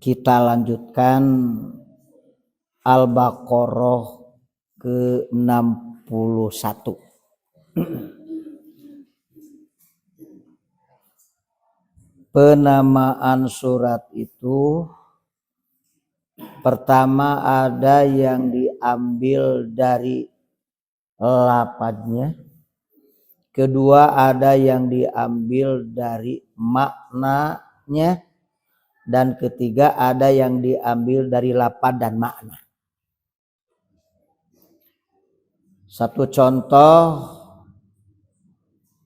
Kita lanjutkan Al-Baqarah ke-61. Penamaan surat itu pertama ada yang diambil dari lafadznya, kedua ada yang diambil dari maknanya, dan ketiga ada yang diambil dari lafadz dan makna. Satu contoh,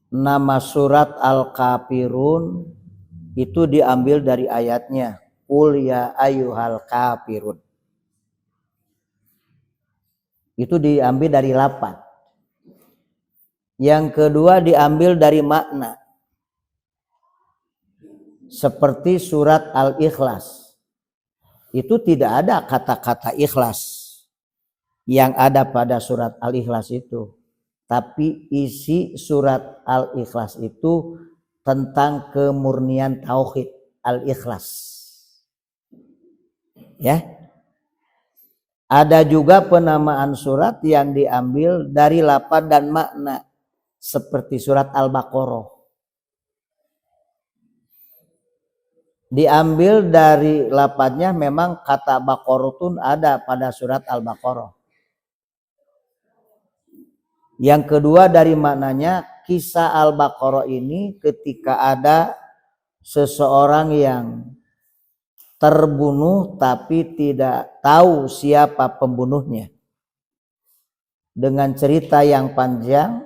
nama surat Al-Kafirun itu diambil dari ayatnya, Qul ya ayyuhal kafirun. Itu diambil dari lafadz. Yang kedua diambil dari makna. Seperti surat Al-Ikhlas. Itu tidak ada kata-kata ikhlas yang ada pada surat Al-Ikhlas itu. Tapi isi surat Al-Ikhlas itu tentang kemurnian tauhid, Al-Ikhlas. Ya. Ada juga penamaan surat yang diambil dari lafadz dan makna. Seperti surat Al-Baqarah. Diambil dari lafadznya, memang kata Baqaratun ada pada surat Al-Baqarah. Yang kedua dari maknanya, kisah Al-Baqarah ini ketika ada seseorang yang terbunuh tapi tidak tahu siapa pembunuhnya. Dengan cerita yang panjang,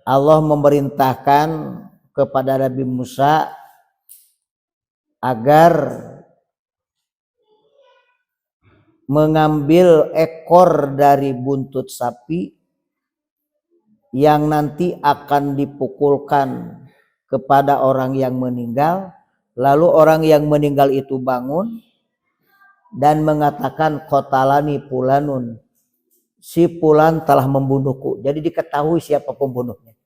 Allah memerintahkan kepada Nabi Musa agar mengambil ekor dari buntut sapi yang nanti akan dipukulkan kepada orang yang meninggal. Lalu orang yang meninggal itu bangun dan mengatakan qatalani fulanun, si fulan telah membunuhku. Jadi diketahui siapa pembunuhnya.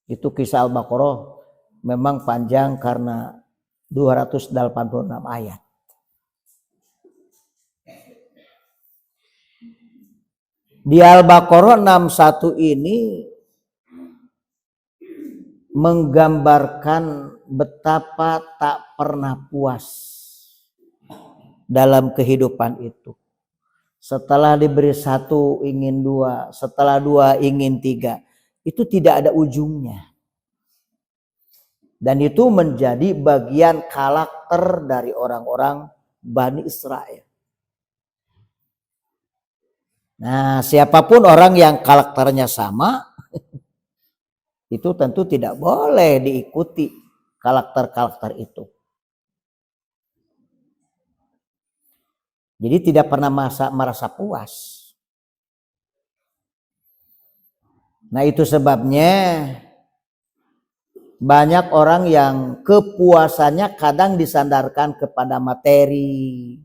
Itu kisah Al-Baqarah memang panjang karena 286 ayat. Di Al-Baqarah 61 ini menggambarkan betapa tak pernah puas dalam kehidupan itu. Setelah diberi satu ingin dua, setelah dua ingin tiga. Itu tidak ada ujungnya. Dan itu menjadi bagian karakter dari orang-orang Bani Israel. Nah, siapapun orang yang karakternya sama, itu tentu tidak boleh diikuti karakter-karakter itu. Jadi tidak pernah merasa puas. Nah, itu sebabnya banyak orang yang kepuasannya kadang disandarkan kepada materi,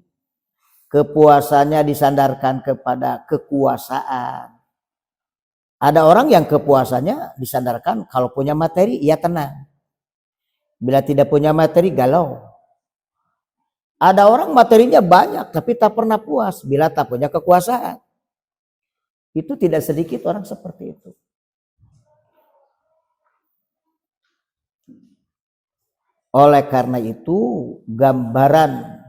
kepuasannya disandarkan kepada kekuasaan. Ada orang yang kepuasannya disandarkan kalau punya materi, ia tenang. Bila tidak punya materi, galau. Ada orang materinya banyak tapi tak pernah puas bila tak punya kekuasaan. Itu tidak sedikit orang seperti itu. Oleh karena itu, gambaran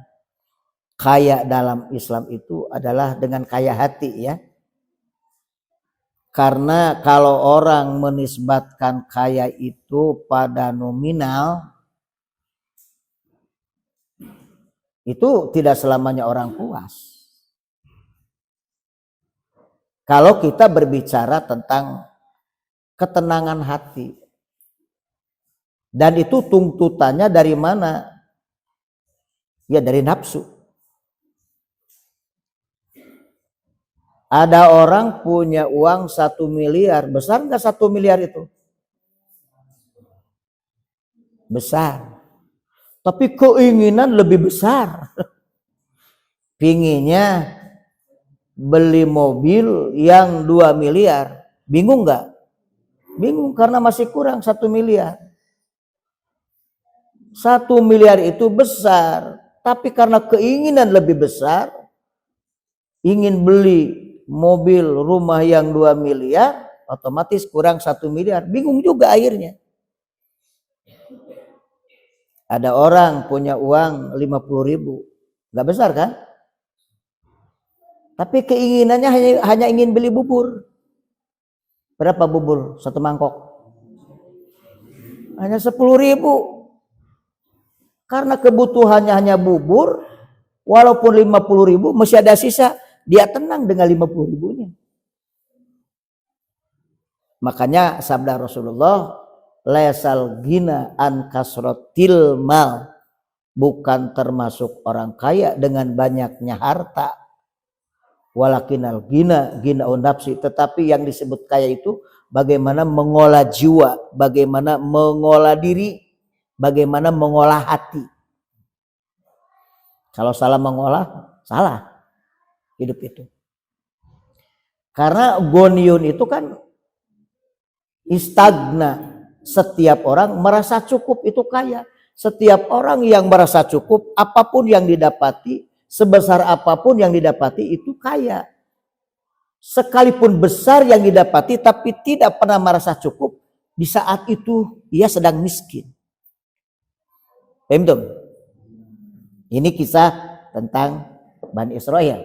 kaya dalam Islam itu adalah dengan kaya hati, ya. Karena kalau orang menisbatkan kaya itu pada nominal, itu tidak selamanya orang puas. Kalau kita berbicara tentang ketenangan hati, dan itu tuntutannya dari mana? Ya dari nafsu. Ada orang punya uang 1 miliar. Besar nggak 1 miliar itu? Besar. Tapi keinginan lebih besar. Pinginnya beli mobil yang 2 miliar. Bingung nggak? Bingung karena masih kurang 1 miliar. 1 miliar itu besar, tapi karena keinginan lebih besar, ingin beli mobil rumah yang 2 miliar, otomatis kurang 1 miliar. Bingung juga akhirnya. Ada orang punya uang 50 ribu, nggak besar kan? Tapi keinginannya hanya ingin beli bubur. Berapa bubur? 1 mangkok? Hanya 10 ribu. Karena kebutuhannya hanya bubur, walaupun 50 ribu masih ada sisa, dia tenang dengan 50 ribunya. Makanya sabda Rasulullah, laisal gina an kasrotil mal, bukan termasuk orang kaya dengan banyaknya harta. Walakinal gina nafsi, tetapi yang disebut kaya itu bagaimana mengolah jiwa, bagaimana mengolah diri, bagaimana mengolah hati. Kalau salah mengolah, salah hidup itu. Karena goniun itu kan istagna. Setiap orang merasa cukup itu kaya. Setiap orang yang merasa cukup, apapun yang didapati, sebesar apapun yang didapati itu kaya. Sekalipun besar yang didapati tapi tidak pernah merasa cukup, di saat itu ia sedang miskin. Paham? Ini kisah tentang Bani Israel.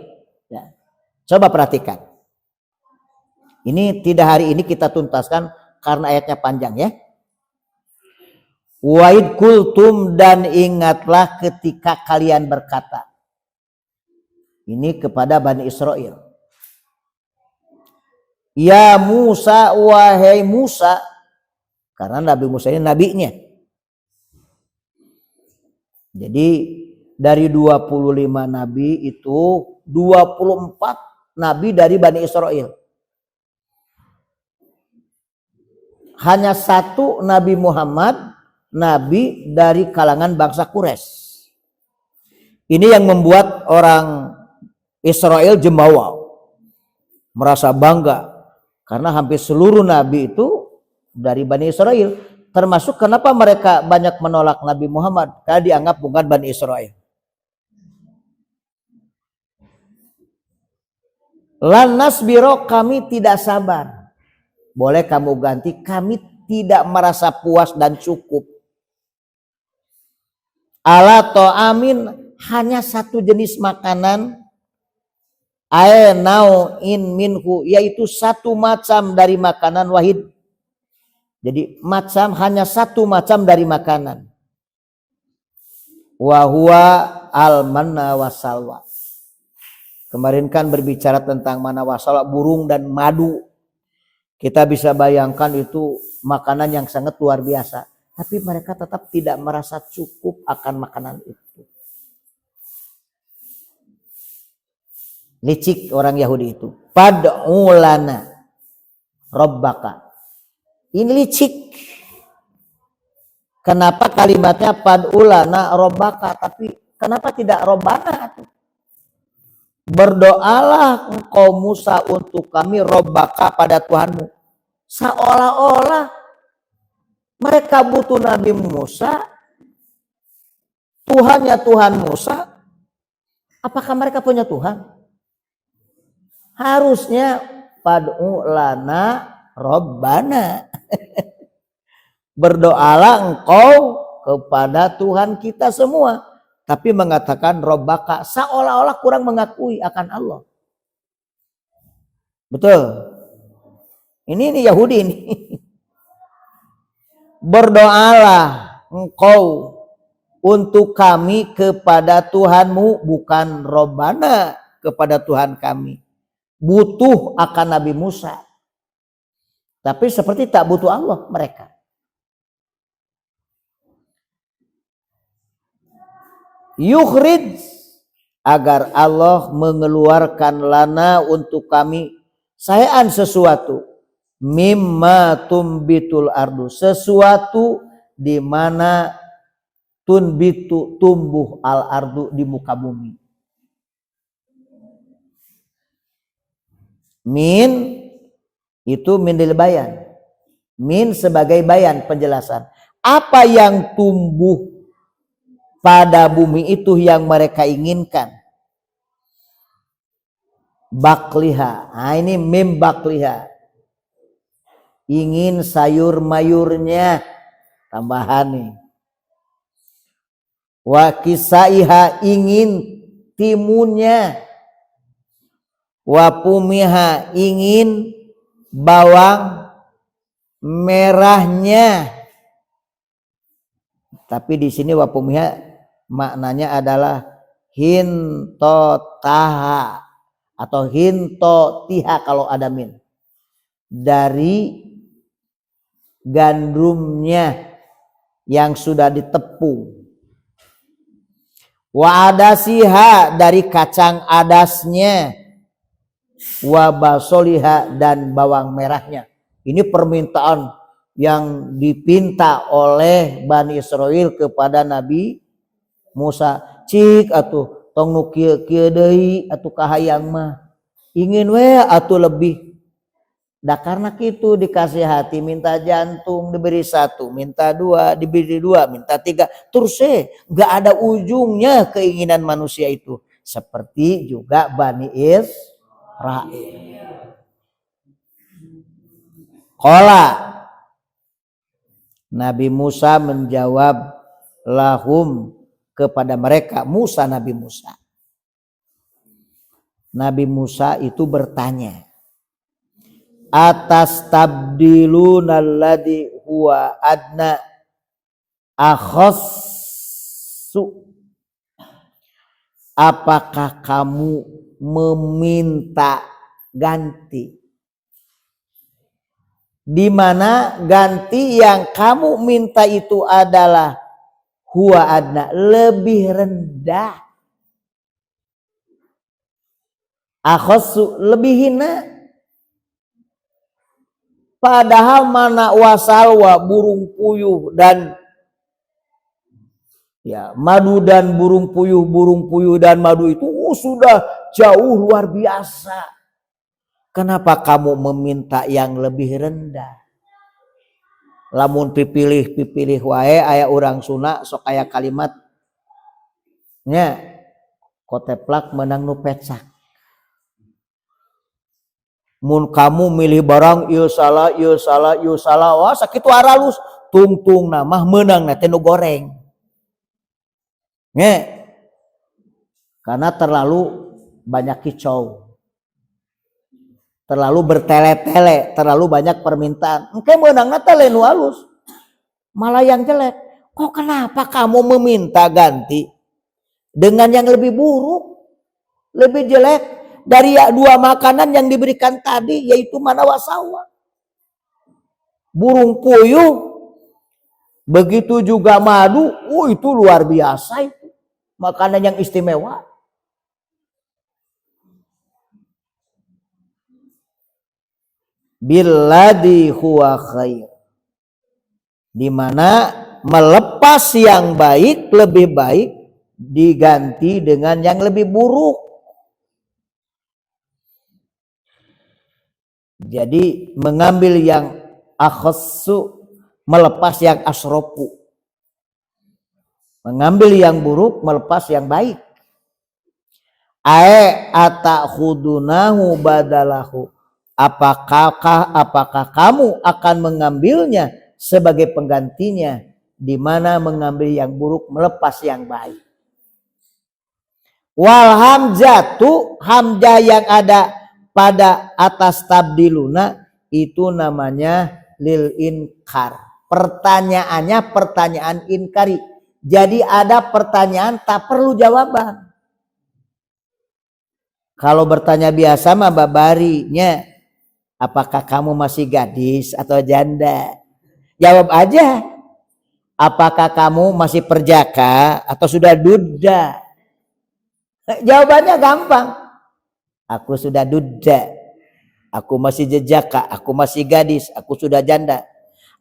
Ya. Coba perhatikan. Ini tidak hari ini kita tuntaskan karena ayatnya panjang ya. Wa'id kultum, dan ingatlah ketika kalian berkata. Ini kepada Bani Israel. Ya Musa, wahai Musa. Karena Nabi Musa ini nabinya. Jadi dari 25 nabi itu 24 nabi dari Bani Israel. Hanya 1 Nabi Muhammad, nabi dari kalangan bangsa Quraisy. Ini yang membuat orang Israel jemawa, merasa bangga karena hampir seluruh nabi itu dari Bani Israel. Termasuk kenapa mereka banyak menolak Nabi Muhammad, karena dianggap bukan Bani Israel. Lan nasbiro, kami tidak sabar. Boleh kamu ganti, kami tidak merasa puas dan cukup. Ala to'amin, hanya 1 jenis makanan. Aenau in minhu, yaitu 1 macam dari makanan wahid. Jadi hanya 1 macam dari makanan. Wa huwa al-manna wasalwa. Kemarin kan berbicara tentang manna wasalwa, burung dan madu. Kita bisa bayangkan itu makanan yang sangat luar biasa. Tapi mereka tetap tidak merasa cukup akan makanan itu. Licik orang Yahudi itu. Pad'u lana rabbaka. Ini licik. Kenapa kalimatnya pad'u lana rabbaka, tapi kenapa tidak robbana? Berdoalah engkau Musa untuk kami rabbaka, pada Tuhanmu. Seolah-olah mereka butuh Nabi Musa, Tuhannya Tuhan Musa. Apakah mereka punya Tuhan? Harusnya pad'u lana rabbana. Berdoalah engkau kepada Tuhan kita semua. Tapi mengatakan rabbaka, seolah-olah kurang mengakui akan Allah. Betul. Ini Yahudi ini. Berdoalah engkau untuk kami kepada Tuhanmu, bukan robbana, kepada Tuhan kami. Butuh akan Nabi Musa. Tapi seperti tak butuh Allah mereka. Yukhrij, agar Allah mengeluarkan lana untuk kami sayaan sesuatu, mimma tumbitul ardu, sesuatu di mana tunbitu tumbuh al ardu, di muka bumi. Min itu min lil bayan. Min sebagai bayan, penjelasan. Apa yang tumbuh pada bumi itu yang mereka inginkan. Bakliha, nah ini mim bakliha, ingin sayur mayurnya, tambahan nih. Wa kisaiha, ingin timunnya. Wa pumiha, ingin bawang merahnya. Tapi di sini wa pumiha maknanya adalah hintotaha atau hintotiha kalau ada min, dari gandumnya yang sudah ditepung. Wa adasiha, dari kacang adasnya. Wa basoliha, dan bawang merahnya. Ini permintaan yang dipinta oleh Bani Israel kepada Nabi Musa. Cik atuh tong nu kieu deui atuh kahayang mah ingin we atuh lebih. Da karena kitu dikasih hati, minta jantung diberi 1, minta 2 diberi 2, minta 3, terus enggak ada ujungnya keinginan manusia itu. Seperti juga Bani Israil. Qala, Nabi Musa menjawab lahum, kepada mereka. Nabi Musa itu bertanya, atas tabdiluna alladhi huwa adna akhassu, apakah kamu meminta ganti, di mana ganti yang kamu minta itu adalah huwa adna, lebih rendah, akhassu, lebih hina. Padahal mana wasalwa, burung puyuh dan madu dan burung puyuh dan madu itu sudah jauh luar biasa. Kenapa kamu meminta yang lebih rendah? Lamun pipilih wae aya urang Sunda sok aya kalimat nya koteplak menang nu pecak. Mun kamu milih barang ieu salah wah sakitu aralus tungtung mah menang na teh nu goreng. Nya karena terlalu banyak kicau. Terlalu bertele-tele, terlalu banyak permintaan. Engke meunangna teh lain nu halus. Malah yang jelek. Kok kenapa kamu meminta ganti dengan yang lebih buruk, lebih jelek dari 2 makanan yang diberikan tadi, yaitu mana wasawa, burung puyuh, begitu juga madu. Itu luar biasa, itu makanan yang istimewa. Billadhi huwa khair, di mana melepas yang baik lebih baik diganti dengan yang lebih buruk. Jadi mengambil yang akhassu, melepas yang asrofu, mengambil yang buruk, melepas yang baik. Atakhudunahu badalahu, apakah kamu akan mengambilnya sebagai penggantinya, di mana mengambil yang buruk, melepas yang baik. Wal hamzatu, hamzah yang ada pada atas tabdiluna itu namanya lil inkar. Pertanyaannya pertanyaan inkari. Jadi ada pertanyaan tak perlu jawaban. Kalau bertanya biasa mah babarinya, apakah kamu masih gadis atau janda? Jawab aja. Apakah kamu masih perjaka atau sudah duda? Jawabannya gampang. Aku sudah duda. Aku masih jejaka. Aku masih gadis. Aku sudah janda.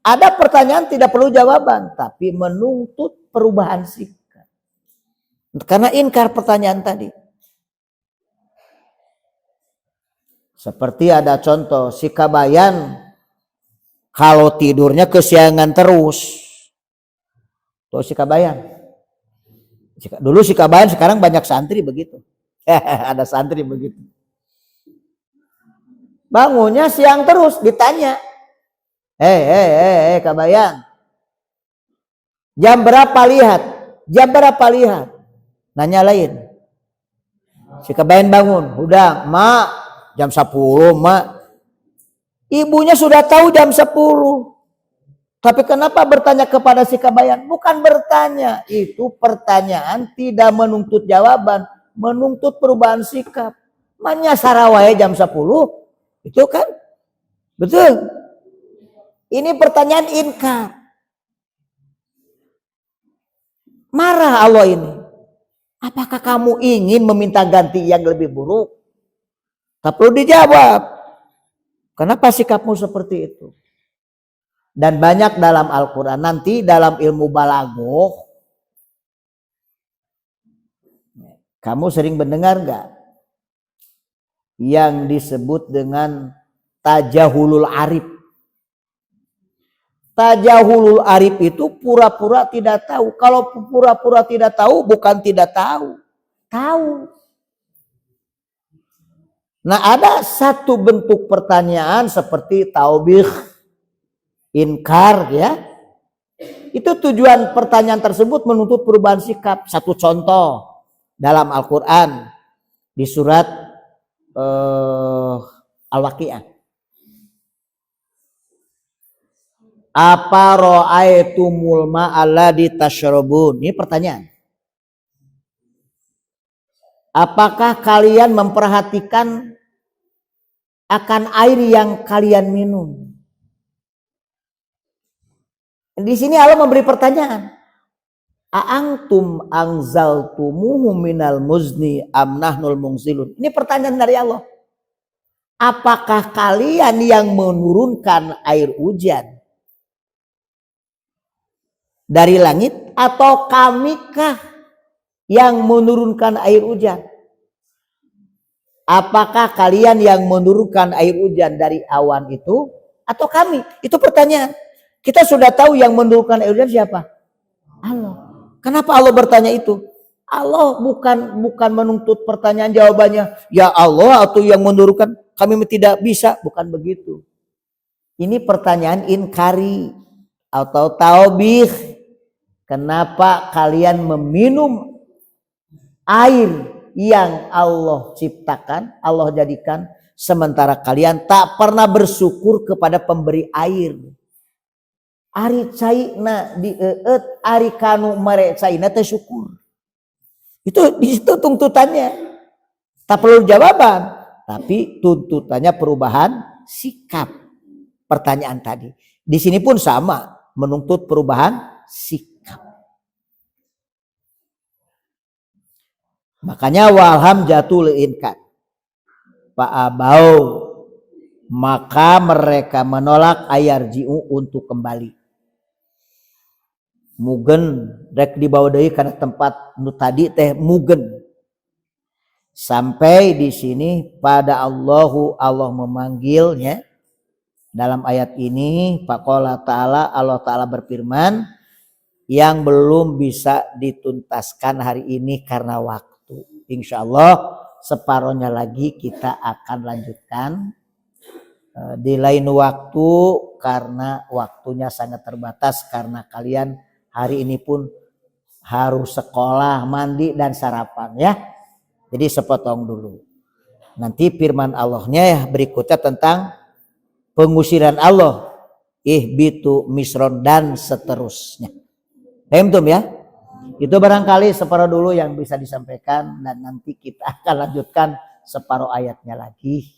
Ada pertanyaan tidak perlu jawaban, tapi menuntut perubahan sikap. Karena inkar pertanyaan tadi. Seperti ada contoh, si kabayan kalau tidurnya kesiangan terus. Tuh si kabayan. Dulu si Kabayan, sekarang banyak santri begitu. Ada santri begitu. Bangunnya siang terus ditanya. Kabayan. Jam berapa lihat? Jam berapa lihat? Nanya lain. Si Kabayan bangun. Udah, mak. Jam 10, mak. Ibunya sudah tahu jam 10. Tapi kenapa bertanya kepada si Kabayan? Bukan bertanya. Itu pertanyaan tidak menuntut jawaban. Menuntut perubahan sikap. Manya sarawaya jam 10. Itu kan? Betul. Ini pertanyaan inkar. Marah Allah ini. Apakah kamu ingin meminta ganti yang lebih buruk? Tak perlu dijawab. Kenapa sikapmu seperti itu? Dan banyak dalam Al-Quran. Nanti dalam ilmu balaghah, kamu sering mendengar gak yang disebut dengan tajahulul arif? Tajahulul arif itu pura-pura tidak tahu. Kalau pura-pura tidak tahu, bukan tidak tahu. Tahu. Nah, ada satu bentuk pertanyaan seperti taubih, inkar, ya. Itu tujuan pertanyaan tersebut menuntut perubahan sikap. Satu contoh dalam Al-Quran di surat Al-Waqiah. Apa ra'aitumul ma'alladzi tashrabun? Ini pertanyaan. Apakah kalian memperhatikan akan air yang kalian minum? Di sini Allah memberi pertanyaan. A'antum anzaltumuhu minal muzni am nahnul munzilun? Ini pertanyaan dari Allah. Apakah kalian yang menurunkan air hujan dari langit atau kamikah yang menurunkan air hujan? Apakah kalian yang menurunkan air hujan dari awan itu atau kami? Itu pertanyaan. Kita sudah tahu yang menurunkan air hujan siapa? Allah. Kenapa Allah bertanya itu? Allah bukan menuntut pertanyaan jawabannya ya Allah atau yang menurunkan, kami tidak bisa, bukan begitu. Ini pertanyaan inkari atau taubih. Kenapa kalian meminum air yang Allah ciptakan, Allah jadikan, sementara kalian tak pernah bersyukur kepada pemberi air. Ari caina dieut, ari kanu mere caina teh syukur. Itu di situ tuntutannya. Tak perlu jawaban, tapi tuntutannya perubahan sikap. Pertanyaan tadi. Di sini pun sama, menuntut perubahan sikap. Makanya walham jatul inkat. Fa'abau, maka mereka menolak ayarji'u untuk kembali. Mugen rek dibawa deui karena tempat nu tadi teh mugen. Sampai di sini pada Allah memanggilnya dalam ayat ini. Faqala ta'ala, Allah Ta'ala berfirman, yang belum bisa dituntaskan hari ini karena waktu. Insya Allah separohnya lagi kita akan lanjutkan di lain waktu karena waktunya sangat terbatas, karena kalian hari ini pun harus sekolah, mandi dan sarapan ya. Jadi sepotong dulu. Nanti firman Allahnya ya berikutnya tentang pengusiran Allah. Ihbitu misron dan seterusnya. Paham ya? Itu barangkali separuh dulu yang bisa disampaikan, dan nanti kita akan lanjutkan separuh ayatnya lagi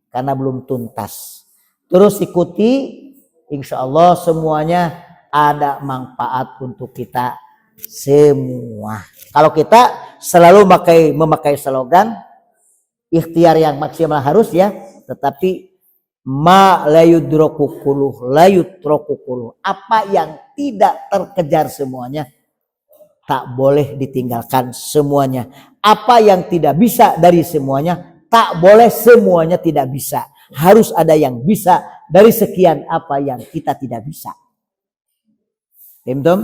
karena belum tuntas. Terus ikuti, insya Allah semuanya ada manfaat untuk kita semua. Kalau kita selalu memakai slogan ikhtiar yang maksimal harus ya, tetapi ma layudroku kuluh layutroku kuluh, apa yang tidak terkejar semuanya tak boleh ditinggalkan semuanya. Apa yang tidak bisa dari semuanya tak boleh semuanya tidak bisa. Harus ada yang bisa dari sekian apa yang kita tidak bisa. Paham?